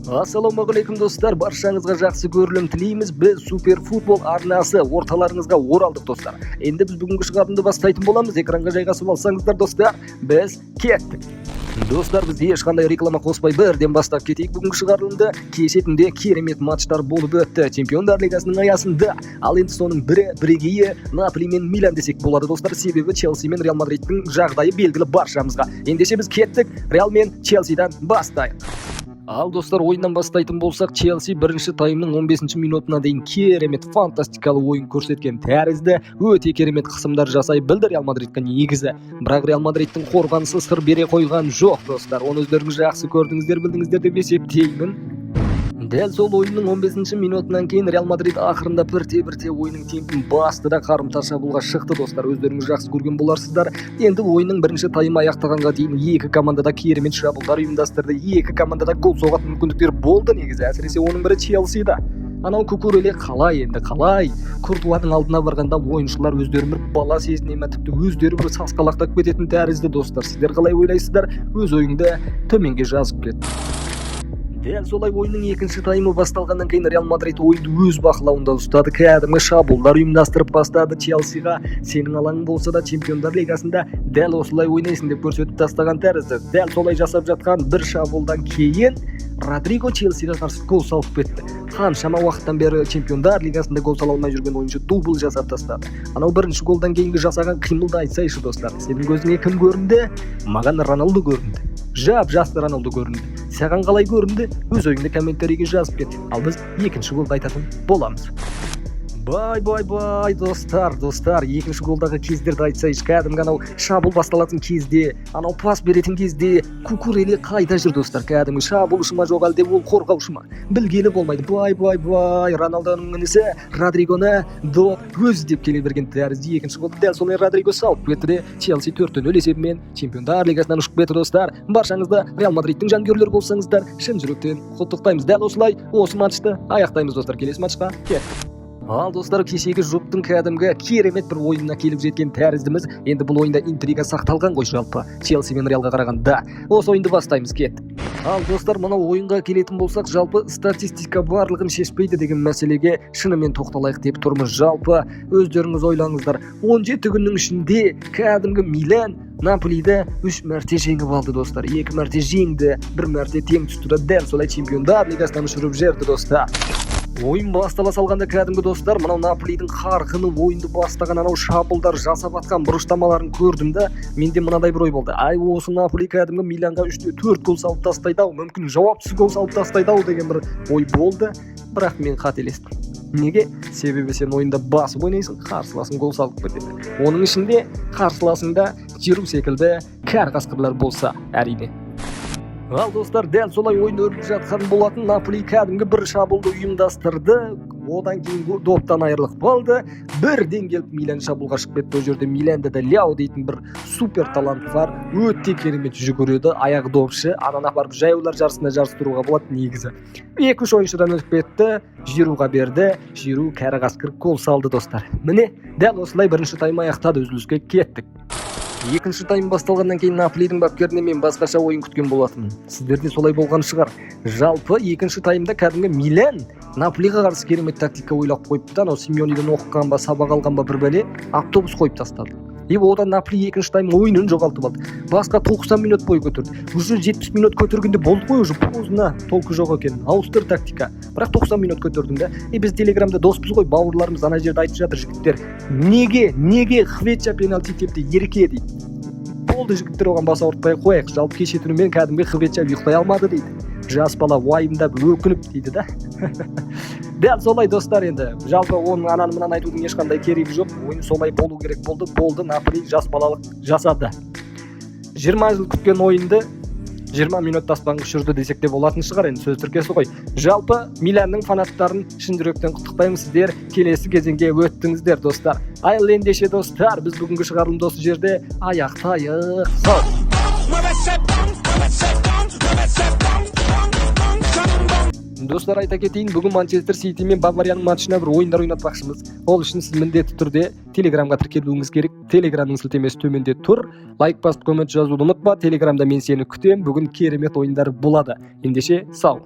Ассалаумағалейкум достар, баршаңызға жақсы көрілім тілейміз. Біз Супер футбол арнасы орталарыңызға оралдық достар. Енді біз бүгінгі шығарылымды бастайтын боламыз. Экранға жайғасып алсаңыздар достар, біз кеттік. Достар, біз ешқандай реклама қоспай бірден бастап кетейік. Бүгінгі шығарылымды кеше түнде керемет матчтар болып өтті Чемпиондар лигасының аясында. Ал енді соның бірегейі Наполи мен Милан десек болады достар, себебі Челси мен Реал Мадридтің жағдайы белгілі баршамызға. Ендеше біз кеттік, Реал мен Челсиден бастайық. Ал достар, ойыннан бастайтын болсақ, Челси бірінші таймның 15 минутына дейін керемет фантастикалы ойын көрсеткен тәрізді, өте керемет қысымдар жасай білді Реал Мадридқа негізі. Бірақ Реал Мадридтің қорғанысы сыр бере қойған жоқ достар. Оны өздеріңіз жақсы көрдіңіздер, білдіңіздер деп есептеймін. Дәл сол ойынның 15 минутынан кейін Реал Мадрид ақырында бірте-бірте ойынның темпін басты да қарымта шабуылға шықты достар. Өздеріңіз жақсы көрген боларсыздар. Енді ойынның бірінші таймы аяқтағанға дейін екі командада керемет шабуылдар ұйымдастырды. Екі командада гол соғатын мүмкіндіктер болды негізі. Әсіресе оның бірі Челсида. Анау Кукуреле қалай Куртуаның алдына барғанда ойыншылар өздері бір бала сезіне ме, тіпті өздері бір сасқалақтап кететін тәрізді достар. Сіздер қалай ойлайсыздар? Өз ойыңды төменге жазып кет. Дәл солай ойынның екінші таймы басталғаннан кейін Реал Мадрид ойынды өз бақылауында ұстады. Кәдімгі шабуылдар ұйымдастырып бастады. Челсиға сенің алаңың болса да Чемпиондар лигасында дәл осылай ойнайсың деп көрсетіп тастаған тәрізді. Дәл солай жасап жатқан бір шабуылдан кейін Родриго Челсиға қарсы гол салып кетті. Қаншама уақыттан бері Чемпиондар лигасында гол сала алмай жүрген ойыншы дубль жасап тастады. Анау бірінші голдан кейінгі жасаған қимылды айтсайшы достар. Сенің көзіңе кім көрінді? Маған Роналду көрінді. Жап-жасты Роналду көрінді. Саған қалай көрінді? Өз ойыңды комментарийге жазып кет. Ал біз екінші голды айтатын боламыз. Бай достар, екінші голдағы кездерді айтсайшы. Кәдімгі анау шабуыл басталатын кезде, анау пас беретін кезде Кукуреле қайда жүр достар? Кәдімгі шабуылшы ма жоқ әлде ол қорғаушы ма? Білгелі болмайды. Роналдоның інісі Родригоны өзі деп келе берген тәрізді. Екінші голды дәл солай Родриго салып кетті де Челси 4-0 есебімен Чемпиондар лигасынан ұшып кетті достар. Баршаңызда Реал Мадридтің жанкүйерлері болсаңыздар, шын жүректен құттықтаймыз. Дәл осылай осы матчты аяқтаймыз достар. Келесі матчқа кеттік. Ал достар, кешегі жұптың кәдімгі керемет бір ойынына келіп жеткен тәріздіміз. Енді бұл ойында интрига сақталған ғой жалпы Челси мен Реалға қарағанда. Осы ойынды бастаймыз, кет. Ал достар, мынау ойынға келетін болсақ, жалпы статистика барлығын шешпейді деген мәселеге шынымен тоқталайық деп тұрмыз. Жалпы өздеріңіз ойлаңыздар, 17 күннің ішінде кәдімгі Милан Наполиді 3 мәрте жеңіп алды достар. 2 мәрте жеңді, 1 мәрте тең түсті да дәл солай Чемпиондар лигасынан ұшырып жіберді достар. Ойын бастала салғанда кәдімгі достар, мынау Наполидің қарқыны, ойынды бастаған анау шабуылдар жасап атқан бұрыштамаларын көрдім да, менде мынадай бір ой болды. Осы Наполи кәдімгі Миланға 3-4 гол салып тастайды-ау, мүмкін жауапсыз гол салып тастайды-ау деген бір ой болды, бірақ мен қателестім. Неге? Себебі сен ойында басып ойнайсың, қарсыласың гол салып кетеді. Оның ішінде қарсыласыңда Жиру секілді кәр қасқырлар болса, әрине. Ал достар, дәл солай ойын өріп жатқан болатын. Наполи кәдімгі бір шабуылды ұйымдастырды. Одан кейін доптан айырылып қалды. Бірден келіп Милан шабуылға шығып кетті. Ол жерде Миланда да Ляо дейтін бір супер талант бар. Өте керемет жүгіреді, аяғы допшы. Анан апарып жаяулар жарысына жарыстыруға болады негізі. 2-3 ойыншыдан өтіп кетті. Жируға берді. Жиру кәрі қасқыр гол салды достар. Міне, дәл осылай бірінші тайм аяқтады, үзіліске кеттік. Екінші тайм басталғаннан кейін Наполидің бапкеріне мен басқаша ойын күткен болатынмын. Сіздерде солай болған шығар. Жалпы екінші таймда кәдімгі Милан Наполиға қарсы керемет тактика ойлап қойыпты. Анау Симеониден оқыған ба, сабақ алған ба бір бәле автобус қойып тастады. Одан Наполи екінші тайм ойынын жоғалтып алды. Басқа 90 минут бой көтерді. Уже 70 минут көтергенде болды ғой, уже позна, толқы жоқ екен. Ауыстыр тактика. Бірақ 90 минут көтердің да. Біз телеграмда доспыз ғой, бауырларымыз ана жерде айтып жатыр жігіттер. Неге Хвеча пенальти тепті ерке дейді. Болды жігіттер, оған баса ұртпай қояйық. Жалпы кеше түні мен кәдімгі Хвеча ұйықтай алмады дейді. Жас бала уайымдап өкініп дейді да. Дәл солай достар, енді жалпы оның ананы айтудың ешқандай керегі жоқ. Ойын солай болу керек болды. Наполи жас балалық жасады. 20 жыл күткен ойынды 20 минут аспанға ұшырды десек те болатын шығар, енді сөз тіркесі ғой. Жалпы Миланның фанаттарын шын жүректен құттықтаймыз, сіздер келесі кезеңге өттіңіздер достар. Ал ендеше достар, біз бүгінгі шығарылымды осы жерде аяқтайық. Сау. Достар, айта кетейін, бүгін Манчестер Сити мен Баварияның матчына бір ойындар ойнатпақшымыз. Ол үшін сіз міндетті түрде Телеграмға тіркелуіңіз керек. Телеграмның сілтемесі төменде тұр. Лайк басып, коммент жазуды ұмытпа. Телеграмда мен сені күтем. Бүгін керемет ойындар болады. Ендеше сау.